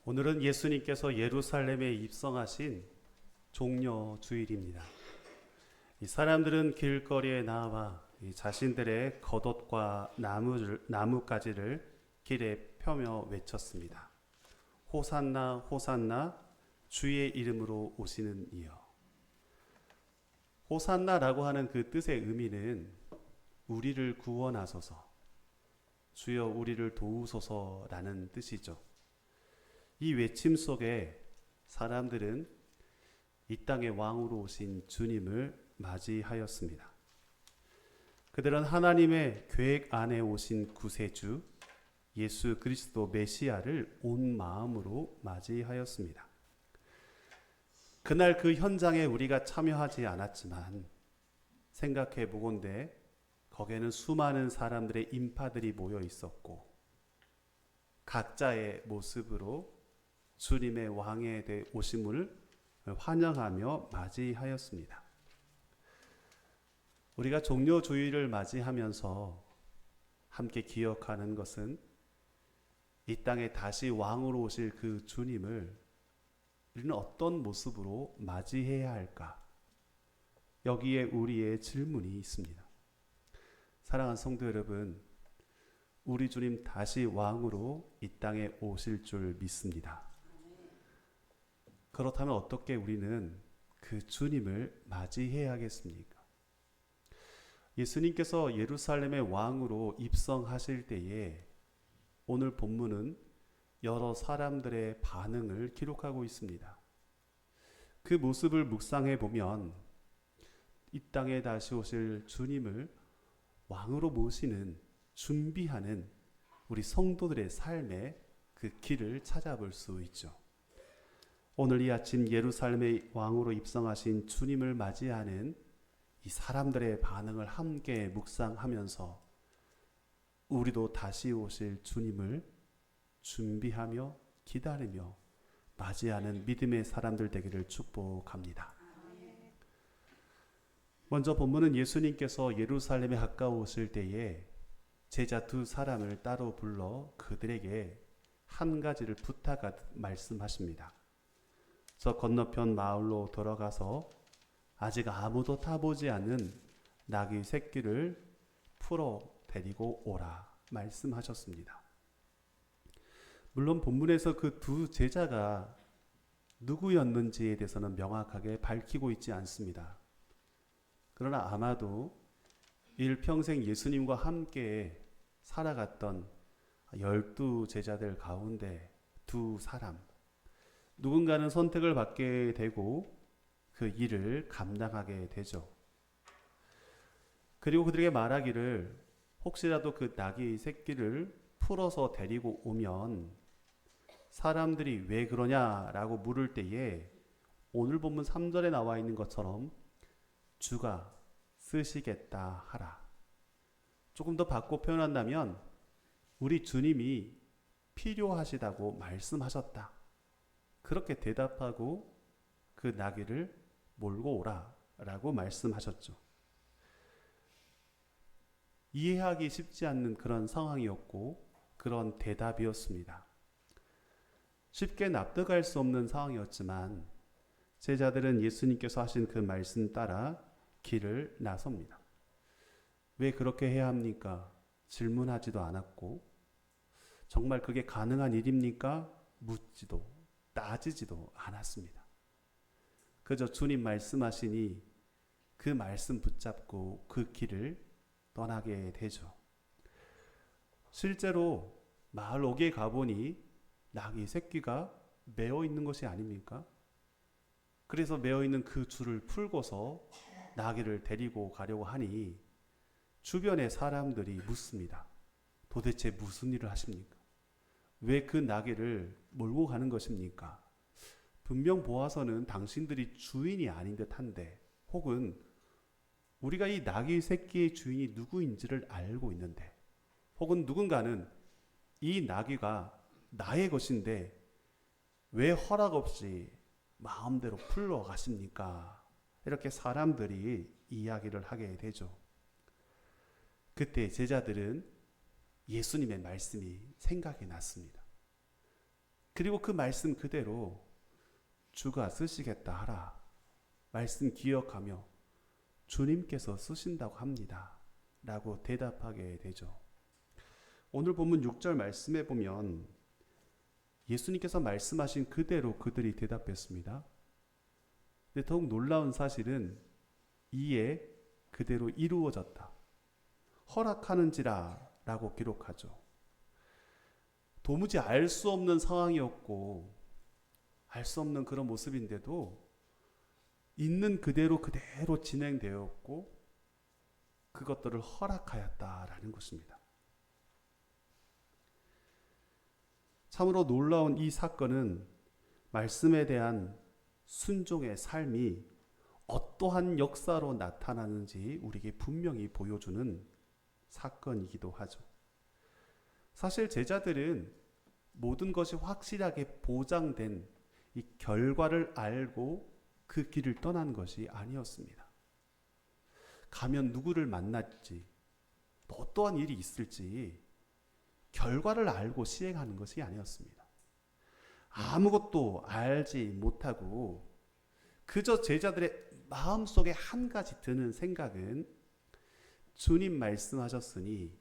오늘은 예수님께서 예루살렘에 입성하신 종려 주일입니다. 이 사람들은 길거리에 나와 자신들의 겉옷과 나뭇가지를 길에 펴며 외쳤습니다. 호산나 호산나 주의 이름으로 오시는 이여. 호산나라고 하는 그 뜻의 의미는 우리를 구원하소서, 주여 우리를 도우소서라는 뜻이죠. 이 외침 속에 사람들은 이 땅의 왕으로 오신 주님을 맞이하였습니다. 그들은 하나님의 계획 안에 오신 구세주 예수 그리스도 메시아를 온 마음으로 맞이하였습니다. 그날 그 현장에 우리가 참여하지 않았지만 생각해 보건대 거기에는 수많은 사람들의 인파들이 모여 있었고 각자의 모습으로 주님의 왕의 오심을 환영하며 맞이하였습니다. 우리가 종려주일을 맞이하면서 함께 기억하는 것은 이 땅에 다시 왕으로 오실 그 주님을 우리는 어떤 모습으로 맞이해야 할까? 여기에 우리의 질문이 있습니다. 사랑하는 성도 여러분, 우리 주님 다시 왕으로 이 땅에 오실 줄 믿습니다. 그렇다면 어떻게 우리는 그 주님을 맞이해야겠습니까? 예수님께서 예루살렘의 왕으로 입성하실 때에 오늘 본문은 여러 사람들의 반응을 기록하고 있습니다. 그 모습을 묵상해 보면 이 땅에 다시 오실 주님을 왕으로 모시는 준비하는 우리 성도들의 삶의 그 길을 찾아볼 수 있죠. 오늘 이 아침 예루살렘의 왕으로 입성하신 주님을 맞이하는 이 사람들의 반응을 함께 묵상하면서 우리도 다시 오실 주님을 준비하며 기다리며 맞이하는 믿음의 사람들 되기를 축복합니다. 먼저 본문은 예수님께서 예루살렘에 가까우실 때에 제자 두 사람을 따로 불러 그들에게 한 가지를 부탁하듯 말씀하십니다. 저 건너편 마을로 돌아가서 아직 아무도 타보지 않은 나귀 새끼를 풀어 데리고 오라 말씀하셨습니다. 물론 본문에서 그 두 제자가 누구였는지에 대해서는 명확하게 밝히고 있지 않습니다. 그러나 아마도 일평생 예수님과 함께 살아갔던 12 제자들 가운데 두 사람, 누군가는 선택을 받게 되고 그 일을 감당하게 되죠. 그리고 그들에게 말하기를 혹시라도 그 나귀 새끼를 풀어서 데리고 오면 사람들이 왜 그러냐라고 물을 때에 오늘 본문 3절에 나와 있는 것처럼 주가 쓰시겠다 하라. 조금 더 바꿔 표현한다면 우리 주님이 필요하시다고 말씀하셨다. 그렇게 대답하고 그 나귀를 몰고 오라 라고 말씀하셨죠. 이해하기 쉽지 않는 그런 상황이었고 그런 대답이었습니다. 쉽게 납득할 수 없는 상황이었지만 제자들은 예수님께서 하신 그 말씀 따라 길을 나섭니다. 왜 그렇게 해야 합니까? 질문하지도 않았고 정말 그게 가능한 일입니까? 묻지도 따지지도 않았습니다. 그저 주님 말씀하시니 그 말씀 붙잡고 그 길을 떠나게 되죠. 실제로 마을 옥에 가보니 나귀 새끼가 매어 있는 것이 아닙니까? 그래서 매어 있는 그 줄을 풀고서 나귀를 데리고 가려고 하니 주변의 사람들이 묻습니다. 도대체 무슨 일을 하십니까? 왜 그 나귀를 몰고 가는 것입니까? 분명 보아서는 당신들이 주인이 아닌 듯한데, 혹은 우리가 이 나귀 새끼의 주인이 누구인지를 알고 있는데, 혹은 누군가는 이 나귀가 나의 것인데 왜 허락 없이 마음대로 풀러 가십니까? 이렇게 사람들이 이야기를 하게 되죠. 그때 제자들은 예수님의 말씀이 생각이 났습니다. 그리고 그 말씀 그대로 주가 쓰시겠다 하라. 말씀 기억하며 주님께서 쓰신다고 합니다. 라고 대답하게 되죠. 오늘 본문 6절 말씀에 보면 예수님께서 말씀하신 그대로 그들이 대답했습니다. 근데 더욱 놀라운 사실은 이에 그대로 이루어졌다. 허락하는지라 라고 기록하죠. 도무지 알 수 없는 상황이었고 알 수 없는 그런 모습인데도 있는 그대로 진행되었고 그것들을 허락하였다라는 것입니다. 참으로 놀라운 이 사건은 말씀에 대한 순종의 삶이 어떠한 역사로 나타나는지 우리에게 분명히 보여주는 사건이기도 하죠. 사실 제자들은 모든 것이 확실하게 보장된 이 결과를 알고 그 길을 떠난 것이 아니었습니다. 가면 누구를 만날지, 또 어떠한 일이 있을지 결과를 알고 시행하는 것이 아니었습니다. 아무것도 알지 못하고 그저 제자들의 마음속에 한 가지 드는 생각은 주님 말씀하셨으니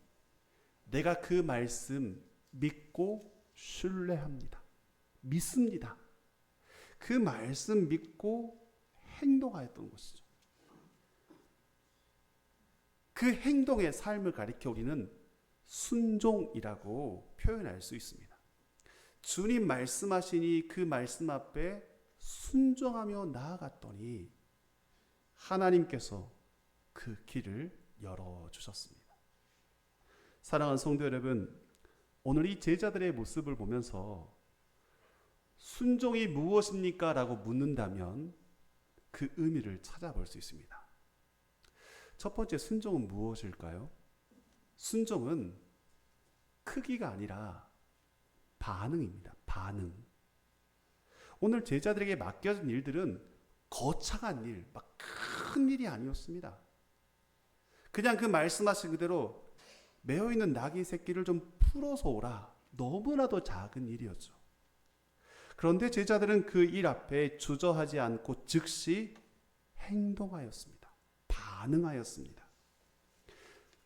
내가 그 말씀 믿고 신뢰합니다. 믿습니다. 그 말씀 믿고 행동하였던 것이죠. 그 행동의 삶을 가리켜 우리는 순종이라고 표현할 수 있습니다. 주님 말씀하시니 그 말씀 앞에 순종하며 나아갔더니 하나님께서 그 길을 열어주셨습니다. 사랑하는 성도 여러분, 오늘 이 제자들의 모습을 보면서 순종이 무엇입니까? 라고 묻는다면 그 의미를 찾아볼 수 있습니다. 첫 번째, 순종은 무엇일까요? 순종은 크기가 아니라 반응입니다. 반응. 오늘 제자들에게 맡겨진 일들은 거창한 일, 막 큰 일이 아니었습니다. 그냥 그 말씀하신 그대로 매어있는 나귀 새끼를 좀 풀어서 오라. 너무나도 작은 일이었죠. 그런데 제자들은 그 일 앞에 주저하지 않고 즉시 행동하였습니다. 반응하였습니다.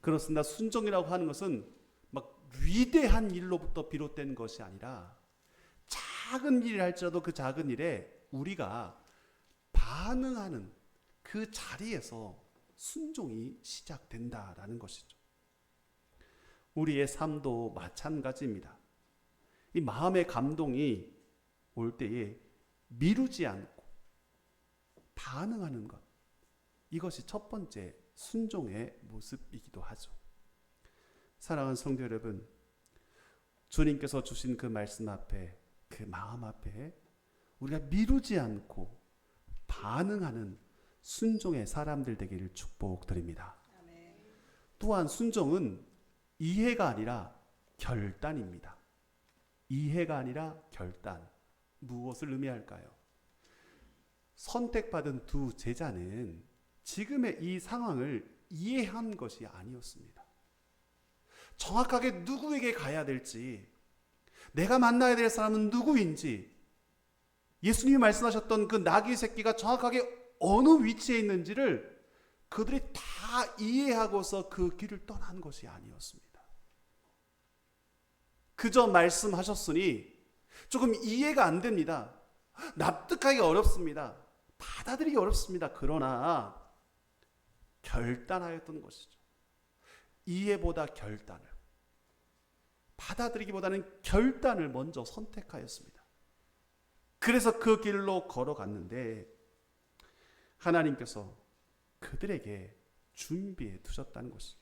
그렇습니다. 순종이라고 하는 것은 막 위대한 일로부터 비롯된 것이 아니라 작은 일을 할지라도 그 작은 일에 우리가 반응하는 그 자리에서 순종이 시작된다라는 것이죠. 우리의 삶도 마찬가지입니다. 이 마음의 감동이 올 때에 미루지 않고 반응하는 것, 이것이 첫 번째 순종의 모습이기도 하죠. 사랑하는 성도 여러분, 주님께서 주신 그 말씀 앞에, 그 마음 앞에 우리가 미루지 않고 반응하는 순종의 사람들 되기를 축복드립니다. 아멘. 또한 순종은 이해가 아니라 결단입니다. 이해가 아니라 결단. 무엇을 의미할까요? 선택받은 두 제자는 지금의 이 상황을 이해한 것이 아니었습니다. 정확하게 누구에게 가야 될지, 내가 만나야 될 사람은 누구인지, 예수님이 말씀하셨던 그 나귀 새끼가 정확하게 어느 위치에 있는지를 그들이 다 이해하고서 그 길을 떠난 것이 아니었습니다. 그저 말씀하셨으니 조금 이해가 안 됩니다. 납득하기 어렵습니다. 받아들이기 어렵습니다. 그러나 결단하였던 것이죠. 이해보다 결단을, 받아들이기보다는 결단을 먼저 선택하였습니다. 그래서 그 길로 걸어갔는데 하나님께서 그들에게 준비해 두셨다는 것이죠.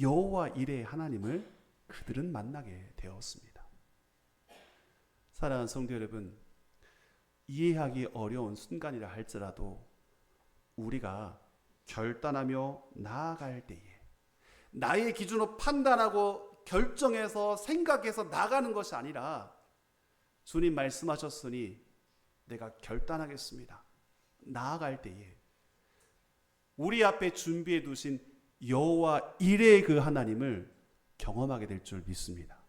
여호와 이레의 하나님을 그들은 만나게 되었습니다. 사랑하는 성도 여러분, 이해하기 어려운 순간이라 할지라도 우리가 결단하며 나아갈 때에 나의 기준으로 판단하고 결정해서 생각해서 나가는 것이 아니라 주님 말씀하셨으니 내가 결단하겠습니다. 나아갈 때에 우리 앞에 준비해 두신 여호와 이레의 그 하나님을 경험하게 될 줄 믿습니다.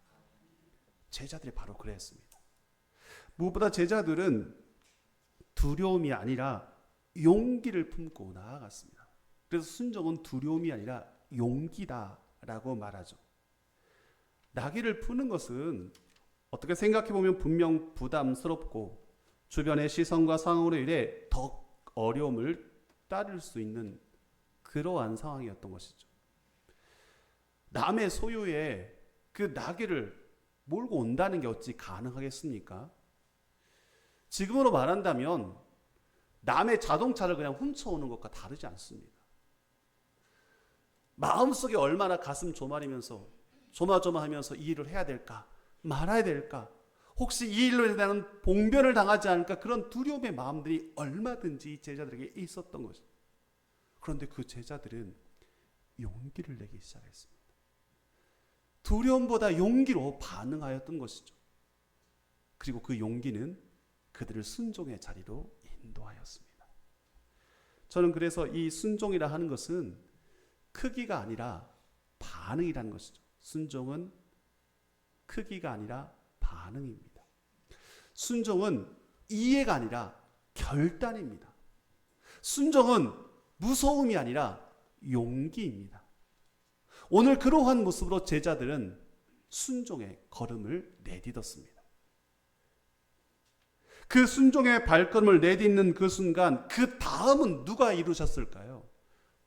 제자들이 바로 그랬습니다. 무엇보다 제자들은 두려움이 아니라 용기를 품고 나아갔습니다. 그래서 순종은 두려움이 아니라 용기다라고 말하죠. 나귀를 푸는 것은 어떻게 생각해보면 분명 부담스럽고 주변의 시선과 상황으로 인해 더 어려움을 따를 수 있는 그러한 상황이었던 것이죠. 남의 소유에 그 나귀를 몰고 온다는 게 어찌 가능하겠습니까? 지금으로 말한다면 남의 자동차를 그냥 훔쳐오는 것과 다르지 않습니다. 마음속에 얼마나 가슴 조마리면서 조마조마하면서 이 일을 해야 될까 말아야 될까, 혹시 이 일로 인한 봉변을 당하지 않을까, 그런 두려움의 마음들이 얼마든지 제자들에게 있었던 것입니다. 그런데 그 제자들은 용기를 내기 시작했습니다. 두려움보다 용기로 반응하였던 것이죠. 그리고 그 용기는 그들을 순종의 자리로 인도하였습니다. 저는 그래서 이 순종이라 하는 것은 크기가 아니라 반응이라는 것이죠. 순종은 크기가 아니라 반응입니다. 순종은 이해가 아니라 결단입니다. 순종은 무서움이 아니라 용기입니다. 오늘 그러한 모습으로 제자들은 순종의 걸음을 내딛었습니다. 그 순종의 발걸음을 내딛는 그 순간, 그 다음은 누가 이루셨을까요?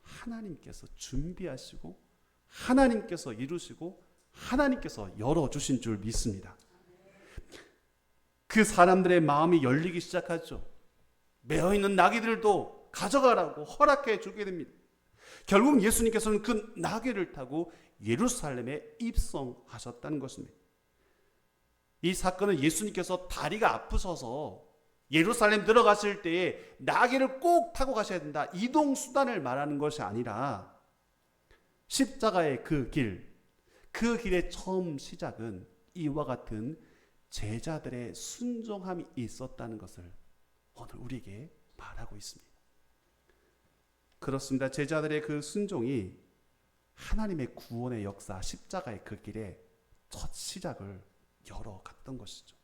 하나님께서 준비하시고 하나님께서 이루시고 하나님께서 열어주신 줄 믿습니다. 그 사람들의 마음이 열리기 시작하죠. 매어있는 나귀들도 가져가라고 허락해 주게 됩니다. 결국 예수님께서는 그 나귀를 타고 예루살렘에 입성하셨다는 것입니다. 이 사건은 예수님께서 다리가 아프셔서 예루살렘 들어가실 때에 나귀를 꼭 타고 가셔야 된다, 이동 수단을 말하는 것이 아니라 십자가의 그 길의 처음 시작은 이와 같은 제자들의 순종함이 있었다는 것을 오늘 우리에게 말하고 있습니다. 그렇습니다. 제자들의 그 순종이 하나님의 구원의 역사, 십자가의 그 길의 첫 시작을 열어갔던 것이죠.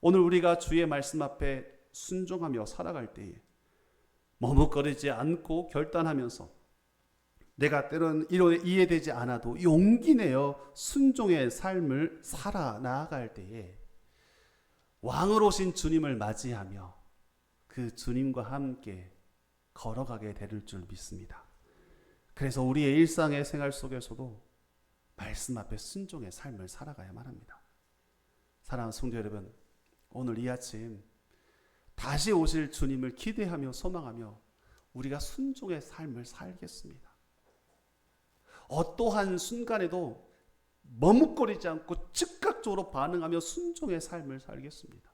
오늘 우리가 주의 말씀 앞에 순종하며 살아갈 때에 머뭇거리지 않고 결단하면서 내가 때로는 이해되지 않아도 용기 내어 순종의 삶을 살아 나아갈 때에 왕으로 오신 주님을 맞이하며 그 주님과 함께 걸어가게 될 줄 믿습니다. 그래서 우리의 일상의 생활 속에서도 말씀 앞에 순종의 삶을 살아가야만 합니다. 사랑하는 성도 여러분, 오늘 이 아침 다시 오실 주님을 기대하며 소망하며 우리가 순종의 삶을 살겠습니다. 어떠한 순간에도 머뭇거리지 않고 즉각적으로 반응하며 순종의 삶을 살겠습니다.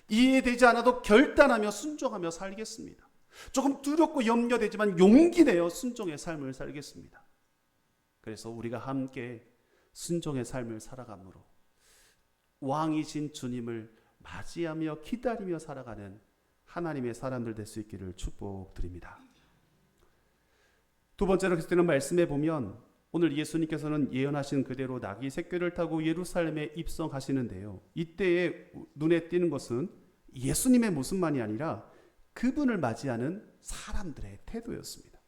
이해되지 않아도 결단하며 순종하며 살겠습니다. 조금 두렵고 염려되지만 용기 내어 순종의 삶을 살겠습니다. 그래서 우리가 함께 순종의 삶을 살아가므로 왕이신 주님을 맞이하며 기다리며 살아가는 하나님의 사람들 될 수 있기를 축복드립니다. 두 번째로 계속되는 말씀에 보면 오늘 예수님께서는 예언하신 그대로 나귀 새끼를 타고 예루살렘에 입성하시는데요. 이때에 눈에 띄는 것은 예수님의 모습만이 아니라 그분을 맞이하는 사람들의 태도였습니다.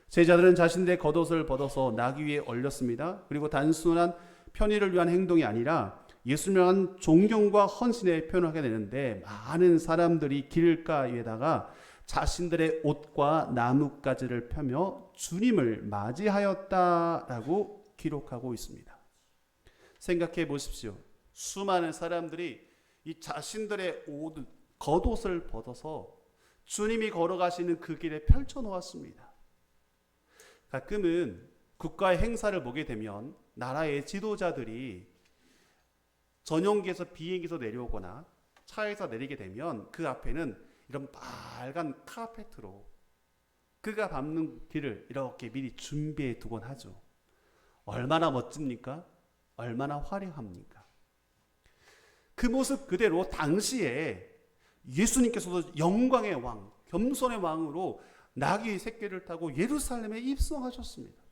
제자들은 자신들의 겉옷을 벗어서 나귀 위에 올렸습니다. 그리고 단순한 편의를 위한 행동이 아니라 예수님을 향한 존경과 헌신에 표현하게 되는데, 많은 사람들이 길가에다가 자신들의 옷과 나뭇가지를 펴며 주님을 맞이하였다라고 기록하고 있습니다. 생각해 보십시오. 수많은 사람들이 이 자신들의 겉옷을 벗어서 주님이 걸어가시는 그 길에 펼쳐 놓았습니다. 가끔은 국가의 행사를 보게 되면 나라의 지도자들이 전용기에서 비행기에서 내려오거나 차에서 내리게 되면 그 앞에는 이런 빨간 카페트로 그가 밟는 길을 이렇게 미리 준비해 두곤 하죠. 얼마나 멋집니까? 얼마나 화려합니까? 그 모습 그대로 당시에 예수님께서도 영광의 왕, 겸손의 왕으로 나귀 새끼를 타고 예루살렘에 입성하셨습니다.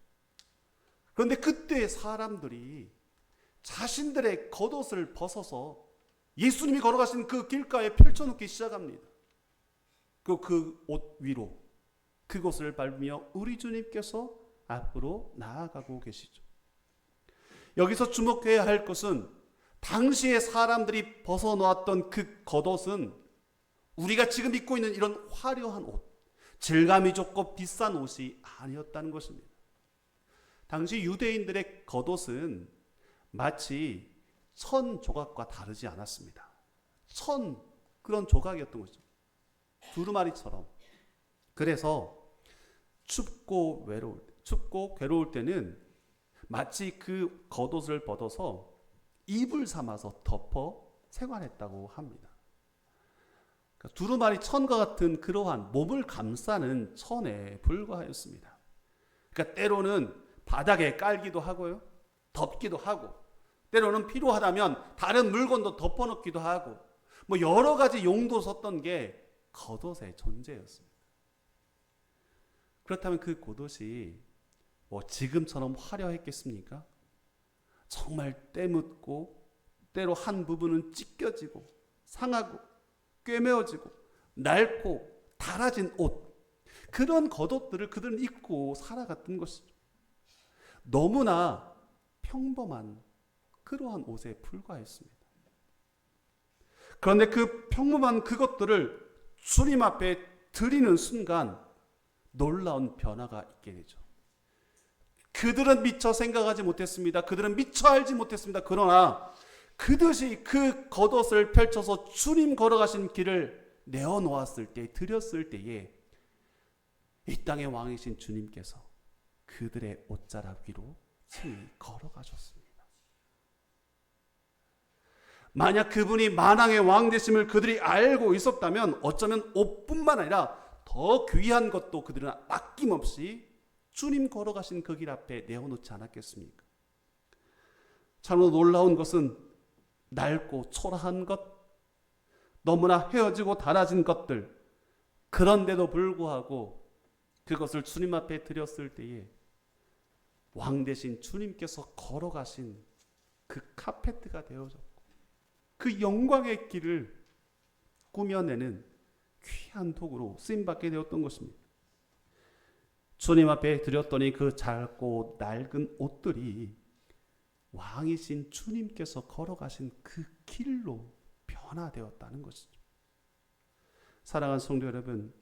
그런데 그때 사람들이 자신들의 겉옷을 벗어서 예수님이 걸어가신 그 길가에 펼쳐놓기 시작합니다. 그 옷 위로 그곳을 밟으며 우리 주님께서 앞으로 나아가고 계시죠. 여기서 주목해야 할 것은 당시에 사람들이 벗어놓았던 그 겉옷은 우리가 지금 입고 있는 이런 화려한 옷, 질감이 좋고 비싼 옷이 아니었다는 것입니다. 당시 유대인들의 겉옷은 마치 천 조각과 다르지 않았습니다. 천 그런 조각이었던 거죠. 두루마리처럼. 그래서 춥고 괴로울 때는 마치 그 겉옷을 벗어서 이불 삼아서 덮어 생활했다고 합니다. 그러니까 두루마리 천과 같은 그러한 몸을 감싸는 천에 불과하였습니다. 그러니까 때로는 바닥에 깔기도 하고요, 덮기도 하고, 때로는 필요하다면 다른 물건도 덮어놓기도 하고, 뭐 여러 가지 용도 썼던 게 겉옷의 존재였습니다. 그렇다면 그 겉옷이 뭐 지금처럼 화려했겠습니까? 정말 때묻고 때로 한 부분은 찢겨지고 상하고 꿰매어지고 낡고 닳아진 옷, 그런 겉옷들을 그들은 입고 살아갔던 것이죠. 너무나 평범한 그러한 옷에 불과했습니다. 그런데 그 평범한 그것들을 주님 앞에 드리는 순간 놀라운 변화가 있게 되죠. 그들은 미처 생각하지 못했습니다. 그들은 미처 알지 못했습니다. 그러나 그것이 그 겉옷을 펼쳐서 주님 걸어가신 길을 내어놓았을 때, 드렸을 때에 이 땅의 왕이신 주님께서 그들의 옷자락 위로 친히 걸어가셨습니다. 만약 그분이 만왕의 왕 되심을 그들이 알고 있었다면 어쩌면 옷뿐만 아니라 더 귀한 것도 그들은 아낌없이 주님 걸어가신 그 길 앞에 내어놓지 않았겠습니까? 참으로 놀라운 것은 낡고 초라한 것, 너무나 헤어지고 닳아진 것들, 그런데도 불구하고 그것을 주님 앞에 드렸을 때에 왕 되신 주님께서 걸어가신 그 카페트가 되어졌고 그 영광의 길을 꾸며내는 귀한 도구로 쓰임받게 되었던 것입니다. 주님 앞에 드렸더니 그 작고 낡은 옷들이 왕이신 주님께서 걸어가신 그 길로 변화되었다는 것이죠. 사랑하는 성도 여러분,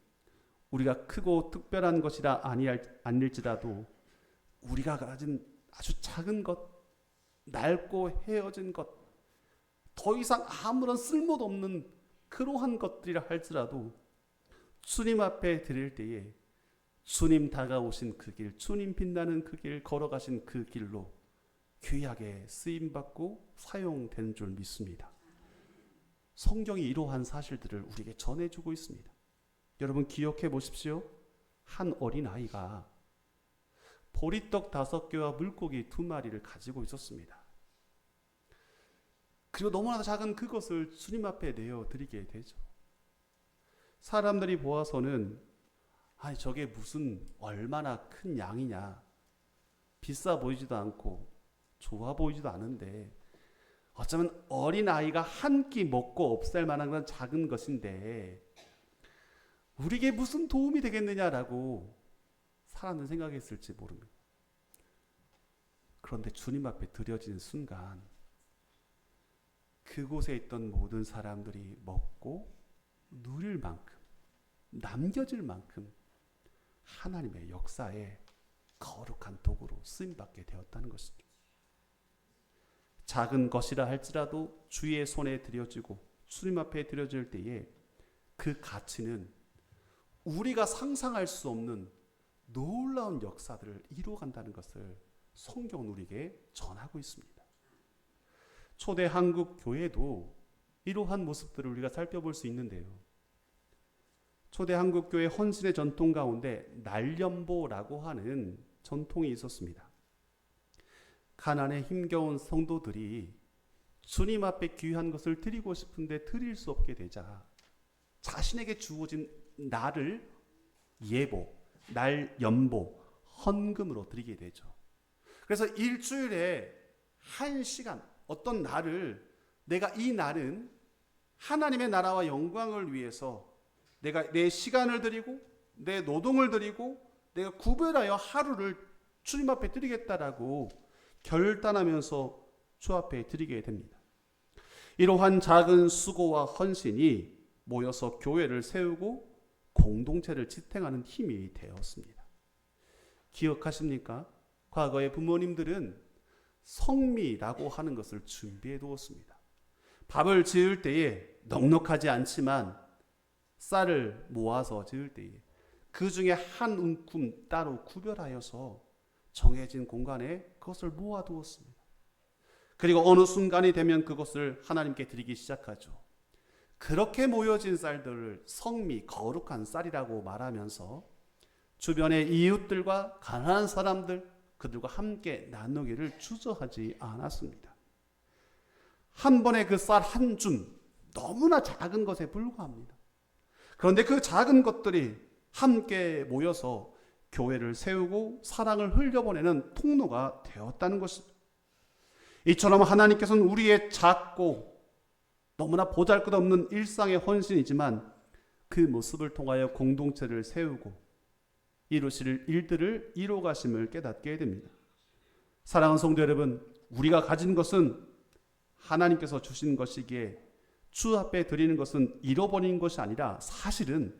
우리가 크고 특별한 것이라 아닐지라도 우리가 가진 아주 작은 것, 낡고 헤어진 것, 더 이상 아무런 쓸모도 없는 그러한 것들이라 할지라도 주님 앞에 드릴 때에 주님 다가오신 그 길, 주님 빛나는 그 길, 걸어가신 그 길로 귀하게 쓰임받고 사용되는 줄 믿습니다. 성경이 이러한 사실들을 우리에게 전해주고 있습니다. 여러분 기억해 보십시오. 한 어린아이가 보리떡 5개와 물고기 2마리를 가지고 있었습니다. 그리고 너무나 작은 그것을 주님 앞에 내어드리게 되죠. 사람들이 보아서는 아니 저게 무슨 얼마나 큰 양이냐, 비싸 보이지도 않고 좋아 보이지도 않은데 어쩌면 어린아이가 한 끼 먹고 없앨 만한 그런 작은 것인데 우리에게 무슨 도움이 되겠느냐라고 사람은 생각했을지 모릅니다. 그런데 주님 앞에 드려지는 순간 그곳에 있던 모든 사람들이 먹고 누릴 만큼, 남겨질 만큼 하나님의 역사에 거룩한 도구로 쓰임받게 되었다는 것이죠. 작은 것이라 할지라도 주의 손에 드려지고 주님 앞에 드려질 때에 그 가치는 우리가 상상할 수 없는 놀라운 역사들을 이루어간다는 것을 성경은 우리에게 전하고 있습니다. 초대 한국 교회도 이러한 모습들을 우리가 살펴볼 수 있는데요. 초대 한국 교회 헌신의 전통 가운데 날연보라고 하는 전통이 있었습니다. 가난에 힘겨운 성도들이 주님 앞에 귀한 것을 드리고 싶은데 드릴 수 없게 되자 자신에게 주어진 날을 예보, 날연보, 헌금으로 드리게 되죠. 그래서 일주일에 1시간, 어떤 날을 내가 이 날은 하나님의 나라와 영광을 위해서 내가 내 시간을 드리고 내 노동을 드리고 내가 구별하여 하루를 주님 앞에 드리겠다라고 결단하면서 주 앞에 드리게 됩니다. 이러한 작은 수고와 헌신이 모여서 교회를 세우고 공동체를 지탱하는 힘이 되었습니다. 기억하십니까? 과거의 부모님들은 성미라고 하는 것을 준비해 두었습니다. 밥을 지을 때에 넉넉하지 않지만 쌀을 모아서 지을 때에 그 중에 한 움큼 따로 구별하여서 정해진 공간에 그것을 모아두었습니다. 그리고 어느 순간이 되면 그것을 하나님께 드리기 시작하죠. 그렇게 모여진 쌀들을 성미, 거룩한 쌀이라고 말하면서 주변의 이웃들과 가난한 사람들, 그들과 함께 나누기를 주저하지 않았습니다. 한 번에 그 쌀 한 줌, 너무나 작은 것에 불과합니다. 그런데 그 작은 것들이 함께 모여서 교회를 세우고 사랑을 흘려보내는 통로가 되었다는 것입니다. 이처럼 하나님께서는 우리의 작고 너무나 보잘것없는 일상의 헌신이지만 그 모습을 통하여 공동체를 세우고 이루실 일들을 이루가심을 깨닫게 됩니다. 사랑하는 성도 여러분, 우리가 가진 것은 하나님께서 주신 것이기에 주 앞에 드리는 것은 잃어버린 것이 아니라 사실은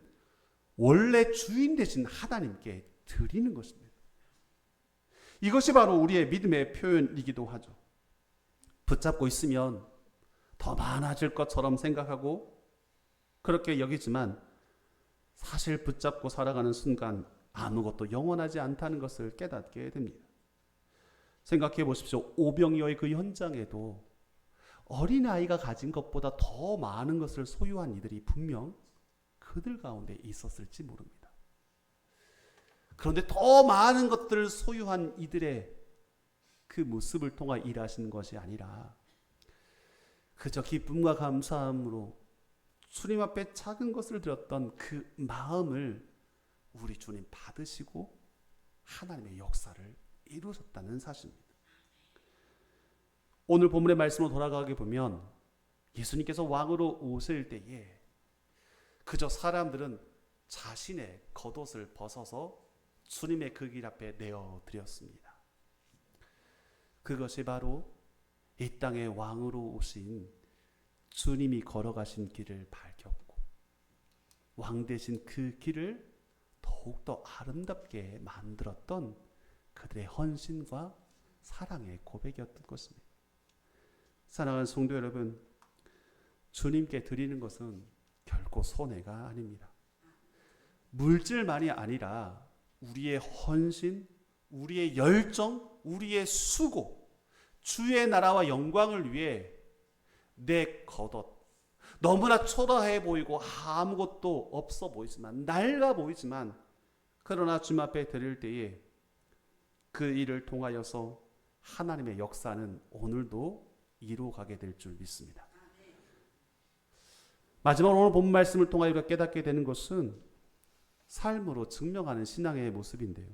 원래 주인 되신 하나님께 드리는 것입니다. 이것이 바로 우리의 믿음의 표현이기도 하죠. 붙잡고 있으면 더 많아질 것처럼 생각하고 그렇게 여기지만 사실 붙잡고 살아가는 순간 아무것도 영원하지 않다는 것을 깨닫게 됩니다. 생각해 보십시오. 오병이어의 그 현장에도 어린아이가 가진 것보다 더 많은 것을 소유한 이들이 분명 그들 가운데 있었을지 모릅니다. 그런데 더 많은 것들을 소유한 이들의 그 모습을 통해 일하시는 것이 아니라 그저 기쁨과 감사함으로 주님 앞에 작은 것을 드렸던 그 마음을 우리 주님 받으시고 하나님의 역사를 이루셨다는 사실입니다. 오늘 본문의 말씀으로 돌아가게 보면 예수님께서 왕으로 오실 때에 그저 사람들은 자신의 겉옷을 벗어서 주님의 그 길 앞에 내어드렸습니다. 그것이 바로 이 땅의 왕으로 오신 주님이 걸어가신 길을 밝혔고 왕 되신 그 길을 더욱더 아름답게 만들었던 그들의 헌신과 사랑의 고백이었던 것입니다. 사랑하는 성도 여러분, 주님께 드리는 것은 결코 손해가 아닙니다. 물질만이 아니라 우리의 헌신, 우리의 열정, 우리의 수고, 주의 나라와 영광을 위해 내 겉옷, 너무나 초라해 보이고 아무것도 없어 보이지만 낡아 보이지만 그러나 주님 앞에 드릴 때에 그 일을 통하여서 하나님의 역사는 오늘도 이루어가게 될 줄 믿습니다. 마지막으로 오늘 본 말씀을 통하여 우리가 깨닫게 되는 것은 삶으로 증명하는 신앙의 모습인데요.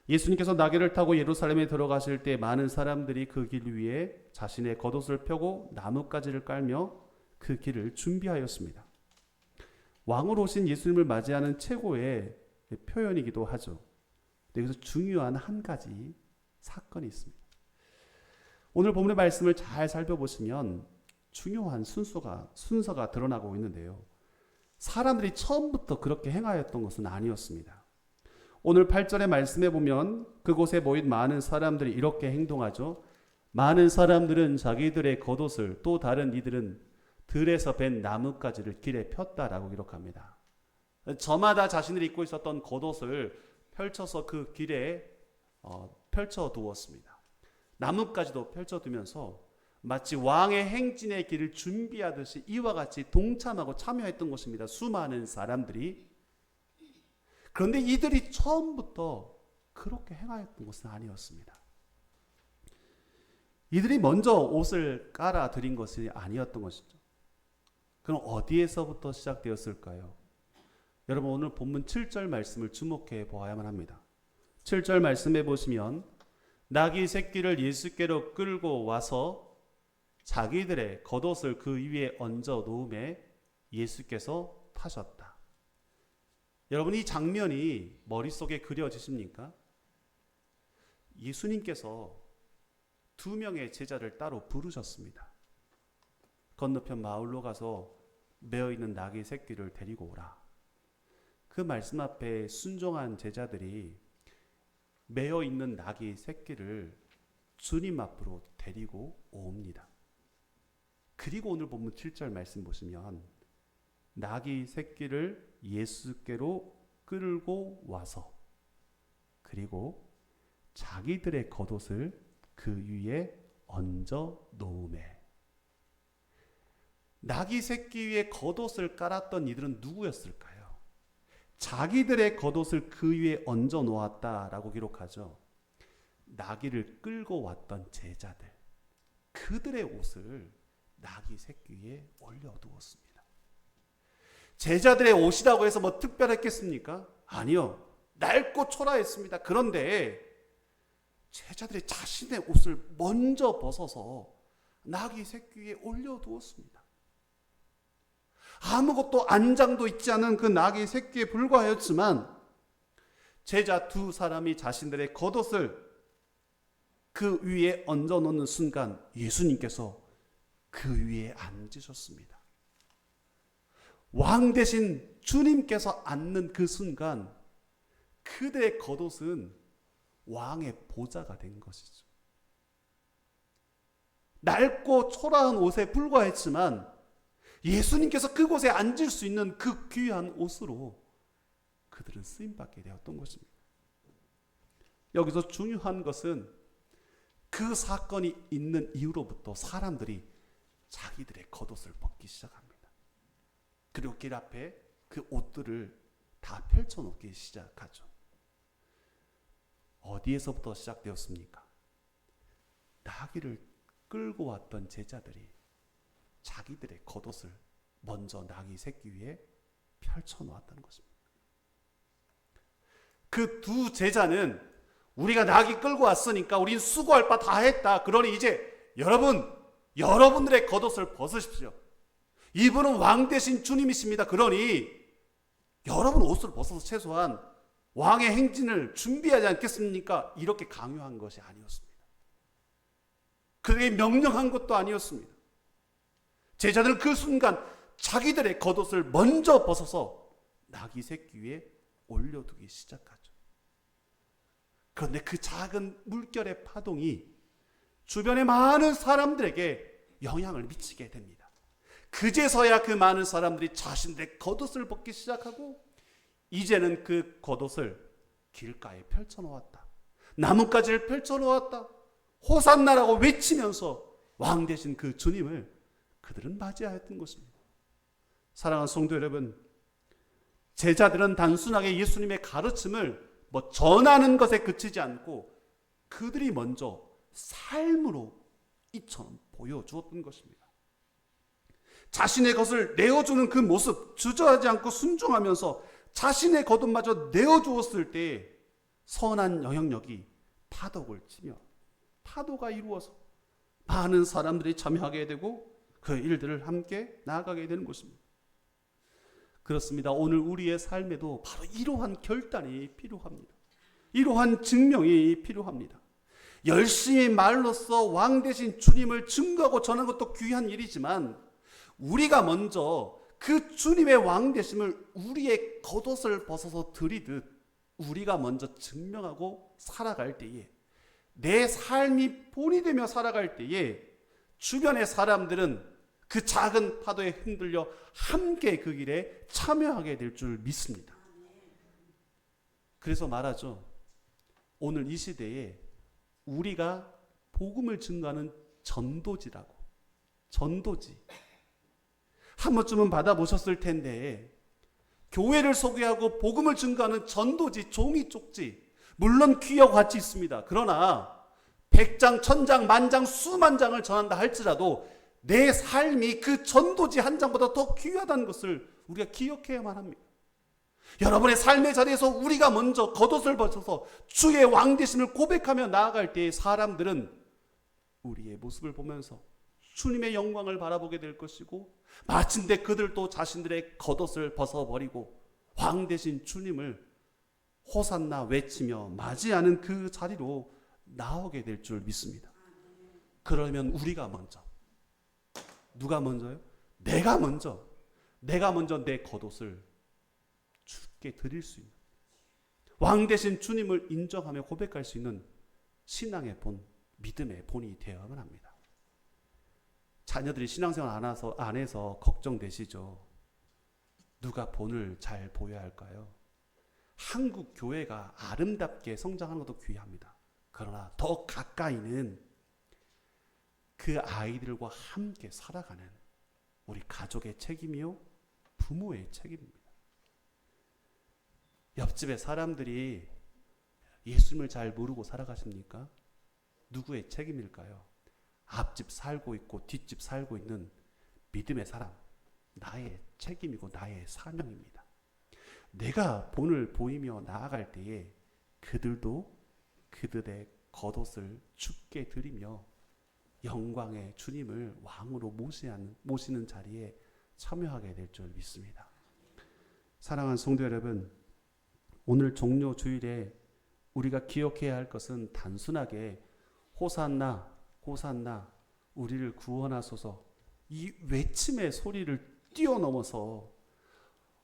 예수님께서 나귀를 타고 예루살렘에 들어가실 때 많은 사람들이 그 길 위에 자신의 겉옷을 펴고 나뭇가지를 깔며 그 길을 준비하였습니다. 왕으로 오신 예수님을 맞이하는 최고의 표현이기도 하죠. 여기서 중요한 한 가지 사건이 있습니다. 오늘 본문의 말씀을 잘 살펴보시면 중요한 순서가 드러나고 있는데요. 사람들이 처음부터 그렇게 행하였던 것은 아니었습니다. 오늘 8절의 말씀에 보면 그곳에 모인 많은 사람들이 이렇게 행동하죠. 많은 사람들은 자기들의 겉옷을 또 다른 이들은 들에서 벤 나뭇가지를 길에 폈다라고 기록합니다. 저마다 자신들이 입고 있었던 겉옷을 펼쳐서 그 길에 펼쳐 두었습니다. 나뭇가지도 펼쳐두면서 마치 왕의 행진의 길을 준비하듯이 이와 같이 동참하고 참여했던 것입니다. 수많은 사람들이. 그런데 이들이 처음부터 그렇게 행하였던 것은 아니었습니다. 이들이 먼저 옷을 깔아드린 것이 아니었던 것이죠. 그럼 어디에서부터 시작되었을까요? 여러분 오늘 본문 7절 말씀을 주목해 보아야만 합니다. 7절 말씀해 보시면 나귀 새끼를 예수께로 끌고 와서 자기들의 겉옷을 그 위에 얹어 놓음에 예수께서 타셨다. 여러분, 이 장면이 머릿속에 그려지십니까? 예수님께서 2명의 제자를 따로 부르셨습니다. 건너편 마을로 가서 메어있는 나귀 새끼를 데리고 오라. 그 말씀 앞에 순종한 제자들이 메어있는 나귀 새끼를 주님 앞으로 데리고 옵니다. 그리고 오늘 본문 7절 말씀 보시면 나귀 새끼를 예수께로 끌고 와서 그리고 자기들의 겉옷을 그 위에 얹어 놓음에. 나귀 새끼 위에 겉옷을 깔았던 이들은 누구였을까요? 자기들의 겉옷을 그 위에 얹어 놓았다라고 기록하죠. 나귀를 끌고 왔던 제자들, 그들의 옷을 나귀 새끼 위에 올려두었습니다. 제자들의 옷이라고 해서 뭐 특별했겠습니까? 아니요. 낡고 초라했습니다. 그런데 제자들이 자신의 옷을 먼저 벗어서 나귀 새끼 위에 올려두었습니다. 아무것도 안장도 있지 않은 그 나귀 새끼에 불과하였지만 제자 2사람이 자신들의 겉옷을 그 위에 얹어 놓는 순간 예수님께서 그 위에 앉으셨습니다. 왕 대신 주님께서 앉는 그 순간 그들의 겉옷은 왕의 보좌가 된 것이죠. 낡고 초라한 옷에 불과했지만 예수님께서 그곳에 앉을 수 있는 그 귀한 옷으로 그들은 쓰임받게 되었던 것입니다. 여기서 중요한 것은 그 사건이 있는 이후로부터 사람들이 자기들의 겉옷을 벗기 시작합니다. 그리고 길 앞에 그 옷들을 다 펼쳐놓기 시작하죠. 어디에서부터 시작되었습니까? 나귀를 끌고 왔던 제자들이 자기들의 겉옷을 먼저 나귀 새끼 위에 펼쳐놓았다는 것입니다. 그 2 제자는 우리가 나귀 끌고 왔으니까 우린 수고할 바 다 했다. 그러니 이제 여러분들의 겉옷을 벗으십시오. 이분은 왕 대신 주님이십니다. 그러니 여러분 옷을 벗어서 최소한 왕의 행진을 준비하지 않겠습니까? 이렇게 강요한 것이 아니었습니다. 그에게 명령한 것도 아니었습니다. 제자들은 그 순간 자기들의 겉옷을 먼저 벗어서 나귀 새끼 위에 올려두기 시작하죠. 그런데 그 작은 물결의 파동이 주변의 많은 사람들에게 영향을 미치게 됩니다. 그제서야 그 많은 사람들이 자신들의 겉옷을 벗기 시작하고 이제는 그 겉옷을 길가에 펼쳐놓았다. 나뭇가지를 펼쳐놓았다. 호산나라고 외치면서 왕 대신 그 주님을 그들은 맞이하였던 것입니다. 사랑하는 성도 여러분, 제자들은 단순하게 예수님의 가르침을 전하는 것에 그치지 않고 그들이 먼저 삶으로 이처럼 보여주었던 것입니다. 자신의 것을 내어주는 그 모습, 주저하지 않고 순종하면서 자신의 겉옷마저 내어주었을 때 선한 영향력이 파독을 치며 파도가 이루어서 많은 사람들이 참여하게 되고 그 일들을 함께 나아가게 되는 것입니다. 그렇습니다. 오늘 우리의 삶에도 바로 이러한 결단이 필요합니다. 이러한 증명이 필요합니다. 열심히 말로써 왕 대신 주님을 증거하고 전하는 것도 귀한 일이지만 우리가 먼저 그 주님의 왕 되심을 우리의 겉옷을 벗어서 드리듯 우리가 먼저 증명하고 살아갈 때에 내 삶이 본이 되며 살아갈 때에 주변의 사람들은 그 작은 파도에 흔들려 함께 그 길에 참여하게 될 줄 믿습니다. 그래서 말하죠. 오늘 이 시대에 우리가 복음을 증거하는 전도지라고. 전도지. 한 번쯤은 받아보셨을 텐데 교회를 소개하고 복음을 증거하는 전도지, 종이 쪽지 물론 귀하고 가치 있습니다. 그러나 100장, 1000장, 만장, 수만 장을 전한다 할지라도 내 삶이 그 전도지 한 장보다 더 귀하다는 것을 우리가 기억해야만 합니다. 여러분의 삶의 자리에서 우리가 먼저 겉옷을 벗어서 주의 왕 되심을 고백하며 나아갈 때 사람들은 우리의 모습을 보면서 주님의 영광을 바라보게 될 것이고, 마침내 그들도 자신들의 겉옷을 벗어버리고 왕 되신 주님을 호산나 외치며 맞이하는 그 자리로 나오게 될 줄 믿습니다. 그러면 우리가 먼저, 누가 먼저요? 내가 먼저 내 겉옷을 주께 드릴 수 있는, 왕 되신 주님을 인정하며 고백할 수 있는 신앙의 본, 믿음의 본이 되어야만 합니다. 자녀들이 신앙생활 안에서 걱정되시죠? 누가 본을 잘 보여야 할까요? 한국 교회가 아름답게 성장하는 것도 귀합니다. 그러나 더 가까이는 그 아이들과 함께 살아가는 우리 가족의 책임이요, 부모의 책임입니다. 옆집의 사람들이 예수님을 잘 모르고 살아가십니까? 누구의 책임일까요? 앞집 살고 있고 뒷집 살고 있는 믿음의 사람, 나의 책임이고 나의 사명입니다. 내가 본을 보이며 나아갈 때에 그들도 그들의 겉옷을 주께 드리며 영광의 주님을 왕으로 모시는 자리에 참여하게 될 줄 믿습니다. 사랑하는 성도 여러분, 오늘 종료 주일에 우리가 기억해야 할 것은 단순하게 호산나 호산나 우리를 구원하소서, 이 외침의 소리를 뛰어넘어서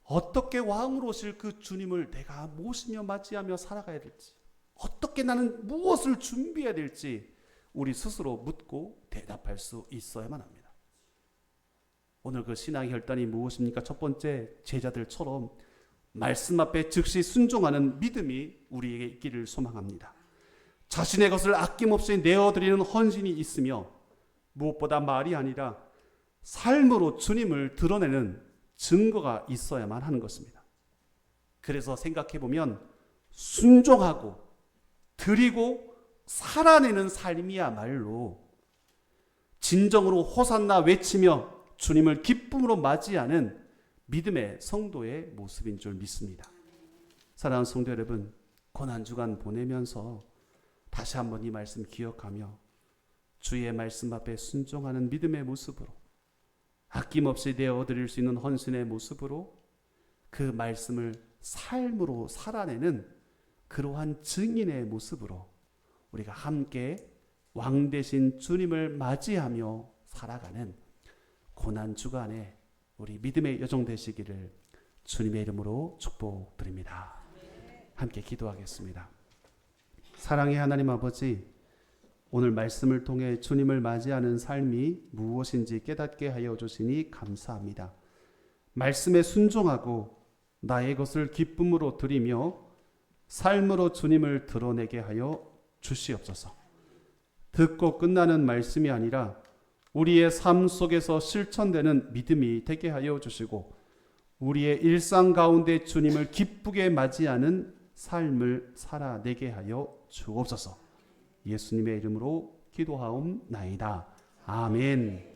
어떻게 왕으로 오실 그 주님을 내가 모시며 맞이하며 살아가야 될지, 어떻게 나는 무엇을 준비해야 될지 우리 스스로 묻고 대답할 수 있어야만 합니다. 오늘 그 신앙의 혈단이 무엇입니까? 첫 번째, 제자들처럼 말씀 앞에 즉시 순종하는 믿음이 우리에게 있기를 소망합니다. 자신의 것을 아낌없이 내어드리는 헌신이 있으며, 무엇보다 말이 아니라 삶으로 주님을 드러내는 증거가 있어야만 하는 것입니다. 그래서 생각해보면 순종하고 드리고 살아내는 삶이야말로 진정으로 호산나 외치며 주님을 기쁨으로 맞이하는 믿음의 성도의 모습인 줄 믿습니다. 사랑하는 성도 여러분, 고난주간 보내면서 다시 한번 이 말씀 기억하며 주의 말씀 앞에 순종하는 믿음의 모습으로, 아낌없이 내어드릴 수 있는 헌신의 모습으로 그 말씀을 삶으로 살아내는 그러한 증인의 모습으로 우리가 함께 왕 되신 주님을 맞이하며 살아가는 고난주간에 우리 믿음의 여정 되시기를 주님의 이름으로 축복드립니다. 함께 기도하겠습니다. 사랑의 하나님 아버지, 오늘 말씀을 통해 주님을 맞이하는 삶이 무엇인지 깨닫게 하여 주시니 감사합니다. 말씀에 순종하고 나의 것을 기쁨으로 드리며 삶으로 주님을 드러내게 하여 주시옵소서. 듣고 끝나는 말씀이 아니라 우리의 삶 속에서 실천되는 믿음이 되게 하여 주시고, 우리의 일상 가운데 주님을 기쁘게 맞이하는 삶을 살아내게 하여 주옵소서. 예수님의 이름으로 기도하옵나이다. 아멘.